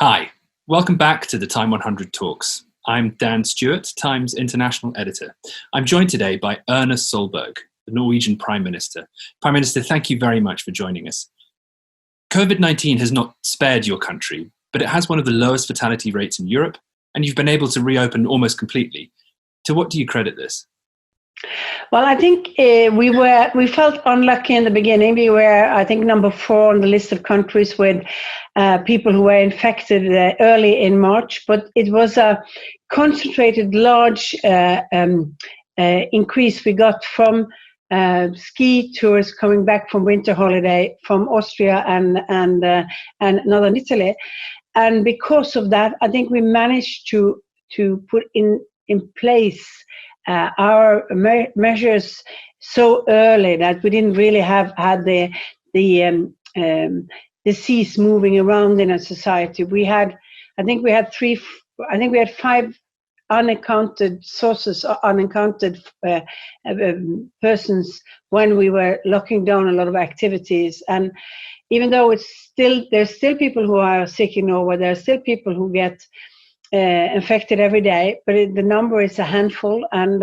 Hi, welcome back to the TIME100 Talks. I'm Dan Stewart, Time's international editor. I'm joined today by Erna Solberg, the Norwegian Prime Minister. Prime Minister, thank you very much for joining us. COVID-19 has not spared your country, but it has one of the lowest fatality rates in Europe, and you've been able to reopen almost completely. To what do you credit this? Well, I think we felt unlucky in the beginning. We were, I think, number 4 on the list of countries with people who were infected early in March. But it was a concentrated, large increase we got from ski tourists coming back from winter holiday from Austria and northern Italy. And because of that, I think we managed to put in place our measures so early that we didn't really had the disease moving around in a society. I think we had 5 unaccounted sources, unaccounted persons when we were locking down a lot of activities. And even though there's still people who are sick in Norway, there are still people who get infected every day, but the number is a handful, and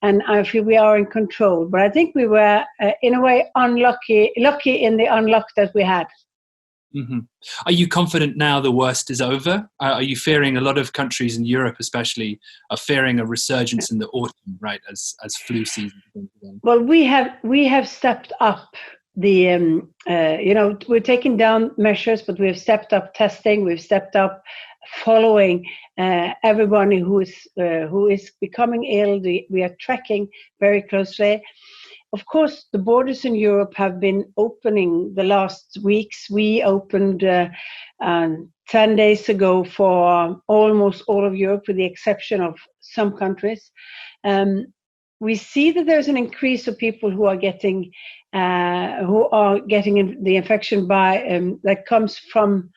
I feel we are in control. But I think we were, in a way, lucky in the unluck that we had. Mm-hmm. Are you confident now the worst is over? Are you fearing, a lot of countries in Europe especially are fearing a resurgence in the autumn, right, as flu season begins again? Well, we have stepped up the we're taking down measures, but we've stepped up testing, we've stepped up following everyone who is becoming ill. We are tracking very closely. Of course, the borders in Europe have been opening the last weeks. We opened 10 days ago for almost all of Europe, with the exception of some countries. We see that there's an increase of people who are getting the infection by that comes from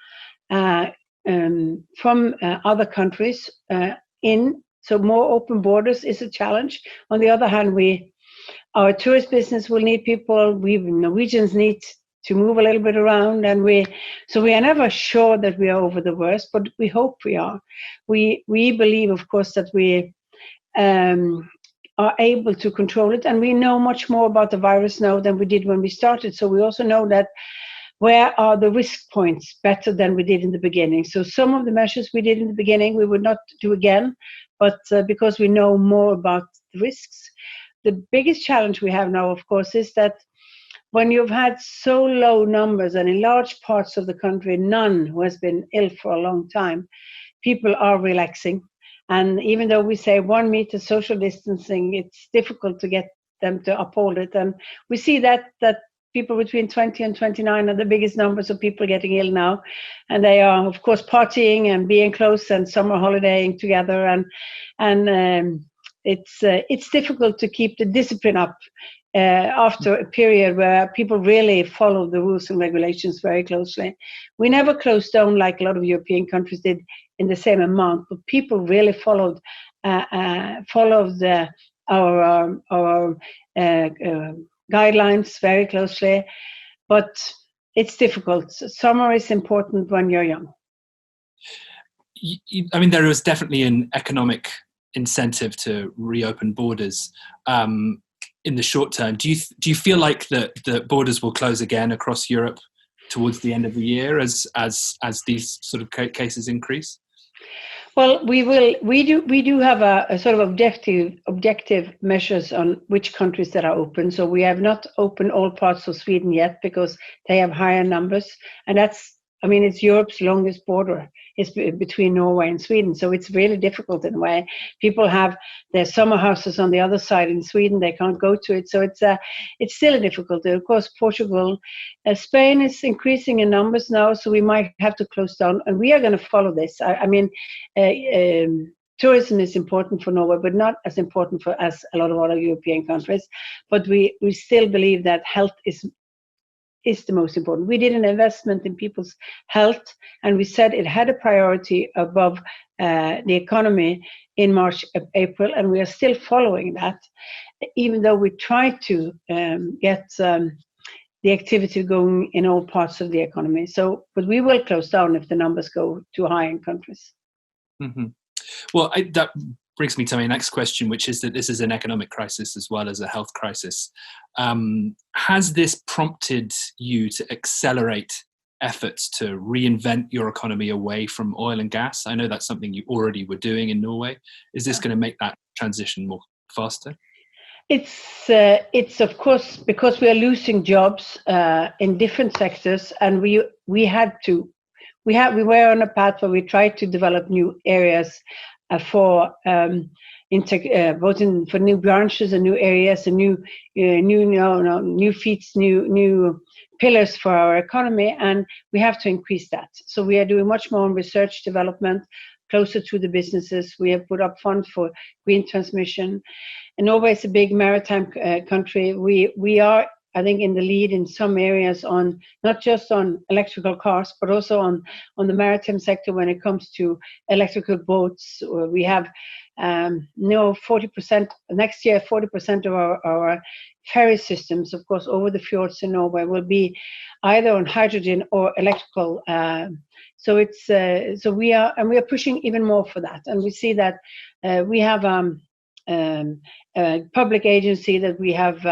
other countries so more open borders is a challenge. On the other hand, our tourist business will need people. We Norwegians need to move a little bit around, and we are never sure that we are over the worst, but we hope we are. We believe, of course, that we are able to control it, and we know much more about the virus now than we did when we started. So we also know that where are the risk points better than we did in the beginning. So some of the measures we did in the beginning, we would not do again, but because we know more about the risks. The biggest challenge we have now, of course, is that when you've had so low numbers, and in large parts of the country, none who has been ill for a long time, people are relaxing. And even though we say 1 meter social distancing, it's difficult to get them to uphold it. And we see that people between 20 and 29 are the biggest numbers of people getting ill now. And they are, of course, partying and being close and summer holidaying together. And it's difficult to keep the discipline up after a period where people really follow the rules and regulations very closely. We never closed down like a lot of European countries did in the same amount, but people really followed our guidelines very closely. But it's difficult. Summer is important when you're young. I mean, there is definitely an economic incentive to reopen borders in the short term. Do you feel like the borders will close again across Europe towards the end of the year as these sort of cases increase? Well, we will. We do have a sort of objective measures on which countries that are open. So we have not opened all parts of Sweden yet because they have higher numbers, and it's Europe's longest border. It's between Norway and Sweden, so it's really difficult in a way. People have their summer houses on the other side in Sweden; they can't go to it, so it's still a difficulty. Of course, Portugal, Spain is increasing in numbers now, so we might have to close down, and we are going to follow this. Tourism is important for Norway, but not as important as a lot of other European countries. But we still believe that health is the most important. We did an investment in people's health, and we said it had a priority above the economy in March, April, and we are still following that, even though we tried to get the activity going in all parts of the economy. So, but we will close down if the numbers go too high in countries. Mm-hmm. Well, that brings me to my next question, which is that this is an economic crisis as well as a health crisis. Has this prompted you to accelerate efforts to reinvent your economy away from oil and gas? I know that's something you already were doing in Norway. Is this going to make that transition more faster? It's of course because we are losing jobs in different sectors, and we were on a path where we tried to develop new areas for new branches and new areas and new feats, new pillars for our economy, and we have to increase that. So we are doing much more on research development closer to the businesses. We have put up funds for green transmission. And Norway is a big maritime country. We are, I think, in the lead in some areas on not just on electrical cars, but also on the maritime sector when it comes to electrical boats. We have 40% next year. 40% of our ferry systems, of course, over the fjords in Norway will be either on hydrogen or electrical. So we are pushing even more for that, and we see that we have a public agency that we have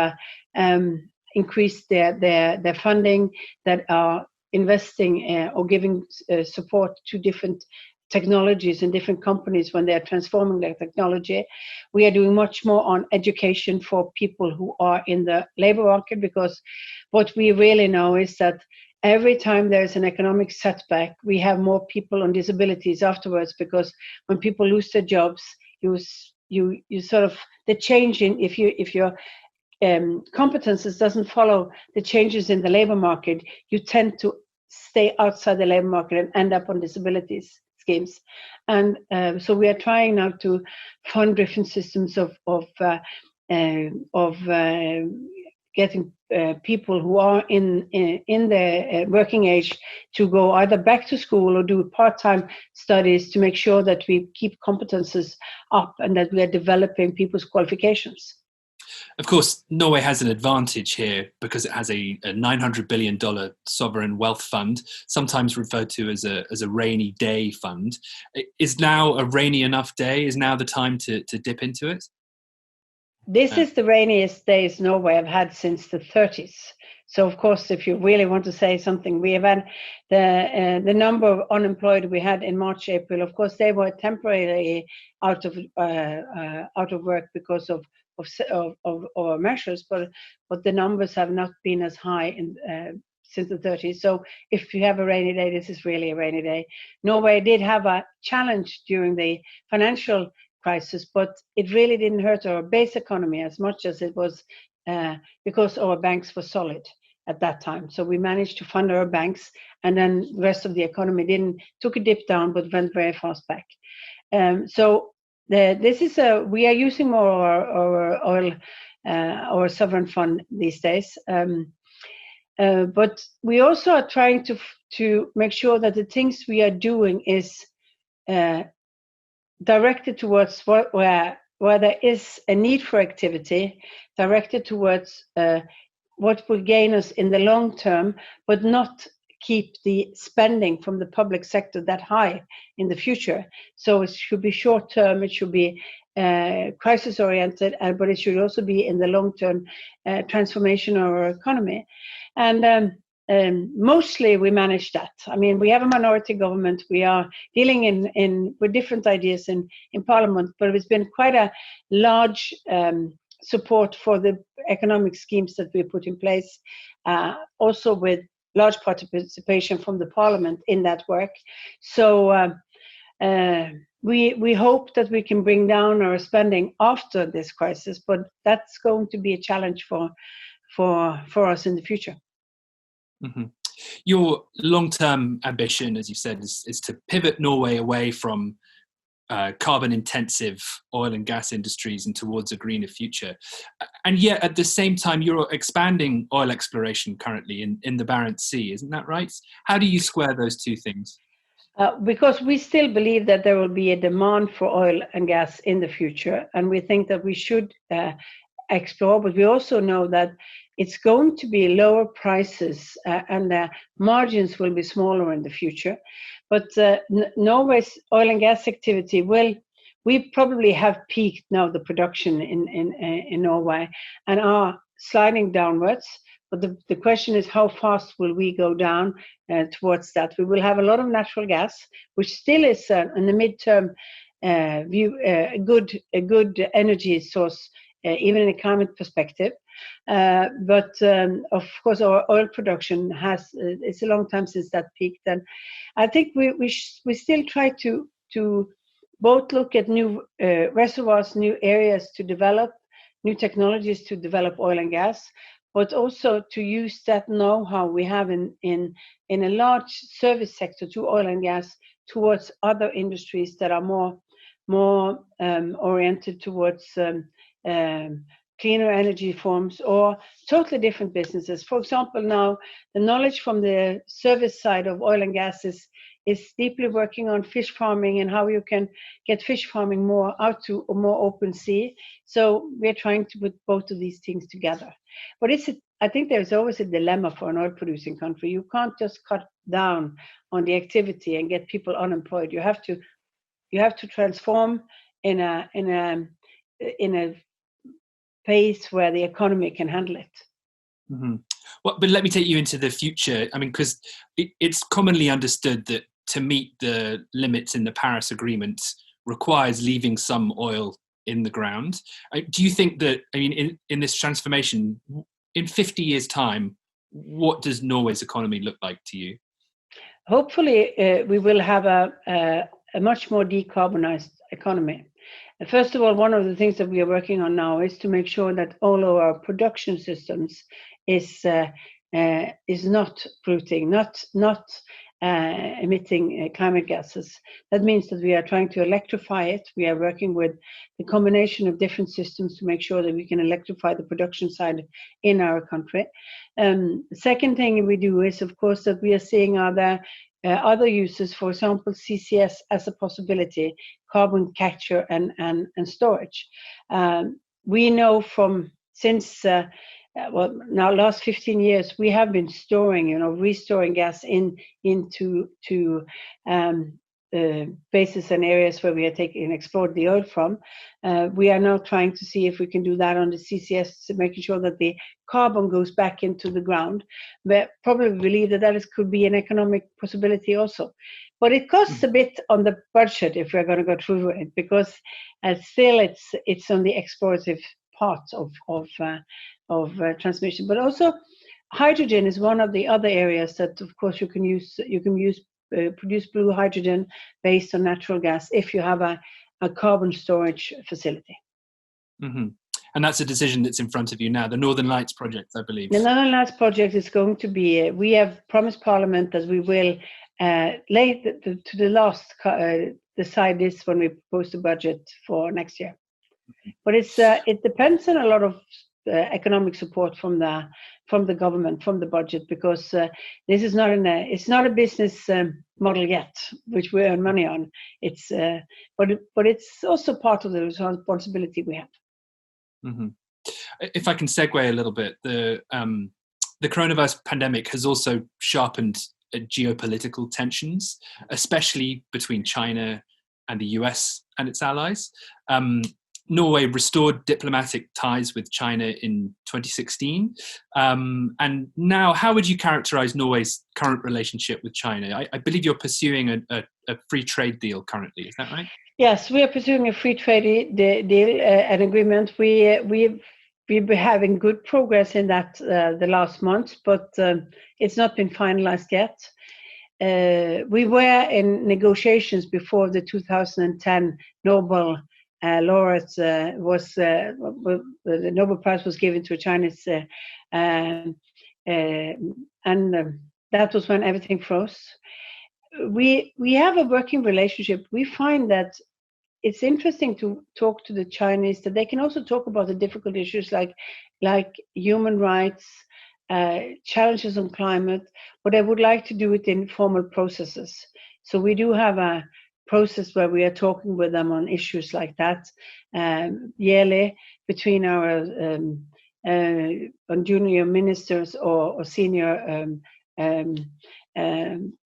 increased their funding, that are investing or giving support to different technologies and different companies when they are transforming their technology. We are doing much more on education for people who are in the labor market, because what we really know is that every time there's an economic setback, we have more people on disabilities afterwards, because when people lose their jobs, you sort of, the change in, if your competences doesn't follow the changes in the labor market, you tend to stay outside the labor market and end up on disabilities schemes. And so we are trying now to fund different systems of getting people who are in the working age to go either back to school or do part-time studies, to make sure that we keep competences up and that we are developing people's qualifications. Of course, Norway has an advantage here because it has a $900 billion sovereign wealth fund, sometimes referred to as a rainy day fund. Is now a rainy enough day? Is now the time to dip into it? This is the rainiest days Norway have had since the 30s. So, of course, if you really want to say something, we have had the number of unemployed we had in March, April. Of course, they were temporarily out of work because of measures, but the numbers have not been as high since the 30s. So, if you have a rainy day, this is really a rainy day. Norway did have a challenge during the financial crisis, but it really didn't hurt our base economy as much as it was because our banks were solid at that time. So we managed to fund our banks, and then the rest of the economy took a dip down, but went very fast back. We are using more our oil, our sovereign fund these days. But we also are trying to make sure that the things we are doing is directed towards where there is a need for activity, directed towards what will gain us in the long term, but not keep the spending from the public sector that high in the future. So it should be short term, it should be crisis oriented, but it should also be in the long term transformation of our economy. And mostly we manage that. I mean, we have a minority government. We are dealing with different ideas in Parliament, but it's been quite a large support for the economic schemes that we put in place, also with large participation from the Parliament in that work. So we hope that we can bring down our spending after this crisis, but that's going to be a challenge for us in the future. Mm-hmm. Your long-term ambition, as you said, is to pivot Norway away from carbon-intensive oil and gas industries and towards a greener future. And yet, at the same time, you're expanding oil exploration currently in the Barents Sea, isn't that right? How do you square those two things? Because we still believe that there will be a demand for oil and gas in the future, and we think that we should explore, but we also know that it's going to be lower prices and the margins will be smaller in the future. But Norway's oil and gas activity we probably have peaked now, the production in Norway, and are sliding downwards. But the question is, how fast will we go down towards that? We will have a lot of natural gas, which still is in the midterm view a good energy source, even in a climate perspective. But of course, our oil production it's a long time since that peaked, and I think we still try to both look at new reservoirs, new areas to develop, new technologies to develop oil and gas, but also to use that know-how we have in a large service sector to oil and gas towards other industries that are more oriented towards cleaner energy forms or totally different businesses. For example, now the knowledge from the service side of oil and gas is deeply working on fish farming and how you can get fish farming more out to a more open sea. So we're trying to put both of these things together. But I think there's always a dilemma for an oil producing country. You can't just cut down on the activity and get people unemployed. You have to transform in a pace where the economy can handle it. Mm-hmm. Well, but let me take you into the future. I mean, because it's commonly understood that to meet the limits in the Paris Agreement requires leaving some oil in the ground. Do you think that, I mean, in this transformation, in 50 years' time, what does Norway's economy look like to you? Hopefully, we will have a much more decarbonized economy. First of all, one of the things that we are working on now is to make sure that all of our production systems is not polluting, not emitting climate gases. That means that we are trying to electrify it. We are working with the combination of different systems to make sure that we can electrify the production side in our country. The second thing we do is, of course, that we are seeing other uses, for example, CCS as a possibility, carbon capture and storage. We know since last 15 years, we have been storing, restoring gas into bases and areas where we are taking and explored the oil from. We are now trying to see if we can do that on the CCS, making sure that the carbon goes back into the ground. But probably believe that could be an economic possibility also. But it costs a bit on the budget if we're going to go through it, because still it's on the explorative part of transmission. But also hydrogen is one of the other areas that, of course, you can use. You can produce blue hydrogen based on natural gas if you have a carbon storage facility. Mm-hmm. And that's a decision that's in front of you now, the Northern Lights project, I believe. The Northern Lights project is going to be, we have promised Parliament that we will to the last decide this when we propose the budget for next year. Mm-hmm. But it depends on a lot of economic support from the government, from the budget, because this is it's not a business model yet, which we earn money on. It's but it's also part of the responsibility we have. Mm-hmm. If I can segue a little bit, the coronavirus pandemic has also sharpened geopolitical tensions, especially between China and the US and its allies. Norway restored diplomatic ties with China in 2016. And now, how would you characterize Norway's current relationship with China? I believe you're pursuing a free trade deal currently, is that right? Yes, we are pursuing a free trade deal, an agreement. We've been having good progress in that the last month, but it's not been finalized yet. We were in negotiations before the 2010 Nobel laureate the Nobel Prize was given to a Chinese, and that was when everything froze. We have a working relationship. We find that it's interesting to talk to the Chinese, that they can also talk about the difficult issues like human rights, challenges on climate, but they would like to do it in formal processes. So we do have a process where we are talking with them on issues like that yearly between our on junior ministers or senior um, um,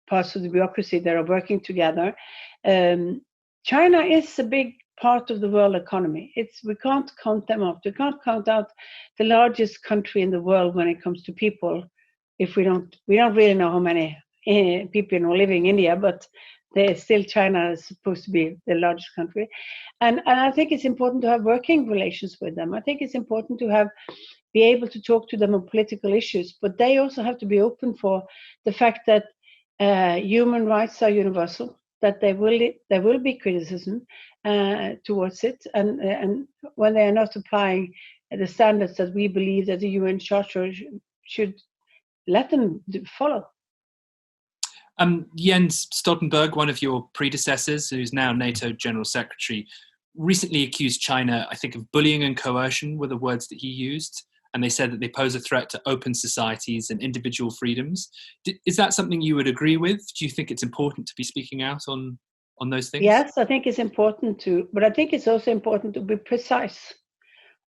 parts of the bureaucracy that are working together. China is a big part of the world economy. We can't count them out. We can't count out the largest country in the world when it comes to people. If we don't really know how many people living in India, but China is supposed to be the largest country, and I think it's important to have working relations with them. I think it's important to be able to talk to them on political issues, but they also have to be open for the fact that human rights are universal, that there will be criticism towards it, and when they are not applying the standards that we believe that the UN Charter should let them follow. Jens Stoltenberg, one of your predecessors, who's now NATO General Secretary, recently accused China, I think, of bullying and coercion were the words that he used. And they said that they pose a threat to open societies and individual freedoms. Is that something you would agree with? Do you think it's important to be speaking out on those things? Yes, I think it's important to, but I think it's also important to be precise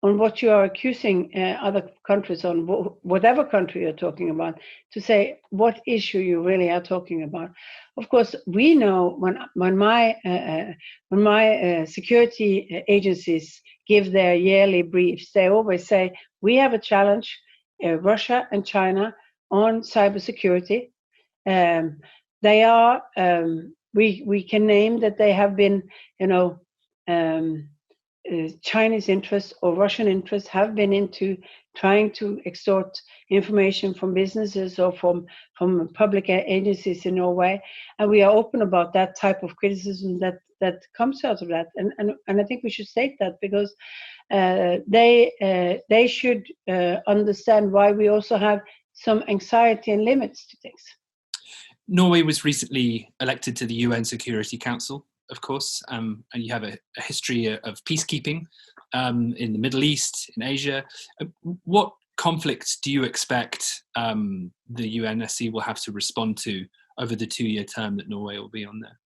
on what you are accusing other countries on, whatever country you're talking about, to say what issue you really are talking about. Of course, we know when my security agencies give their yearly briefs, they always say we have a challenge, Russia and China, on cybersecurity. They are we can name that they have been, Chinese interests or Russian interests have been into trying to extort information from businesses or from public agencies in Norway, and we are open about that type of criticism that comes out of that, and I think we should state that, because they should understand why we also have some anxiety and limits to things. Norway was recently elected to the UN Security Council, of course, and you have a history of peacekeeping in the Middle East, in Asia. What conflicts do you expect the UNSC will have to respond to over the 2-year term that Norway will be on there?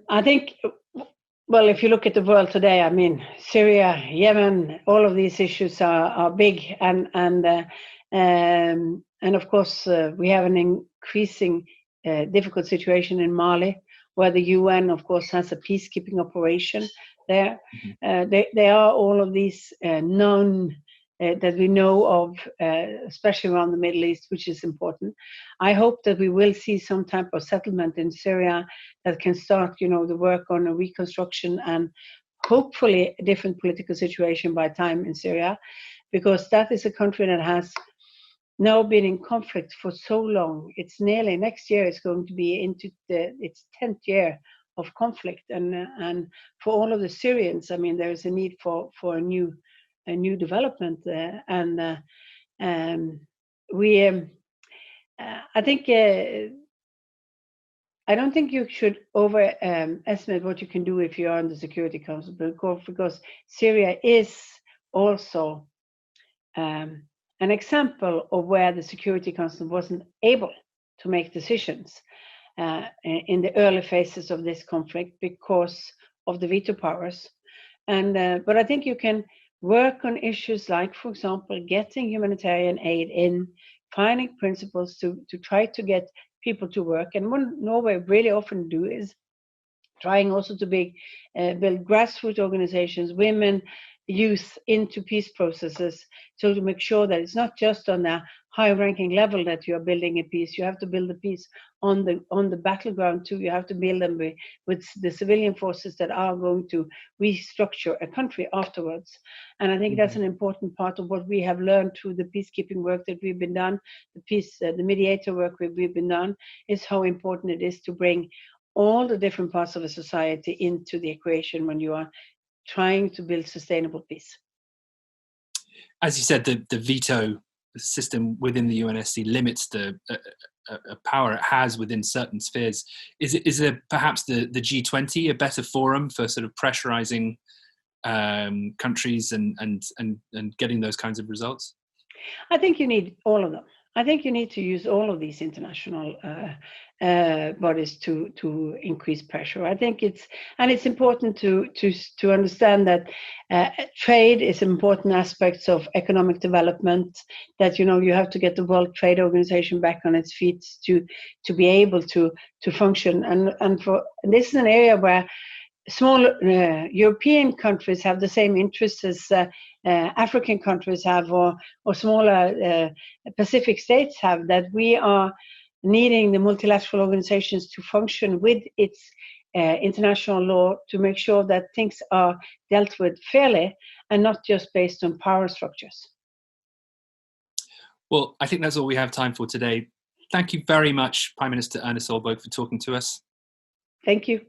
I think, well, if you look at the world today, I mean, Syria, Yemen, all of these issues are big, and of course we have an increasing difficult situation in Mali, where the UN, of course, has a peacekeeping operation there. There are all of these known that we know of, especially around the Middle East, which is important. I hope that we will see some type of settlement in Syria that can start, the work on a reconstruction and hopefully a different political situation by time in Syria, because that is a country that has now been in conflict for so long. It's nearly, next year it's going to be into its 10th year of conflict, and for all of the Syrians, I mean, there is a need for a new development, I think I don't think you should overestimate what you can do if you are in the Security Council, because Syria is also an example of where the Security Council wasn't able to make decisions in the early phases of this conflict because of the veto powers. But I think you can work on issues like, for example, getting humanitarian aid in, finding principles to try to get people to work. And what Norway really often do is trying also to build grassroots organizations, women, youth into peace processes, so to make sure that it's not just on a high-ranking level that you are building a peace. You have to build a peace on the battleground too. You have to build them with the civilian forces that are going to restructure a country afterwards. And I think that's an important part of what we have learned through the peacekeeping work that we've been done, the mediator work we've been done, is how important it is to bring all the different parts of a society into the equation when you are trying to build sustainable peace. As you said, the veto system within the UNSC limits the power it has within certain spheres. Is it perhaps the G20 a better forum for sort of pressurizing countries and getting those kinds of results? I think you need all of them. I think you need to use all of these international bodies to increase pressure. I think it's important to understand that trade is an important aspect of economic development. That you have to get the World Trade Organization back on its feet to be able to function. And this is an area where small European countries have the same interests as African countries have, or smaller Pacific states have, that we are needing the multilateral organizations to function with its international law to make sure that things are dealt with fairly and not just based on power structures. Well, I think that's all we have time for today. Thank you very much, Prime Minister Erna Solberg, for talking to us. Thank you.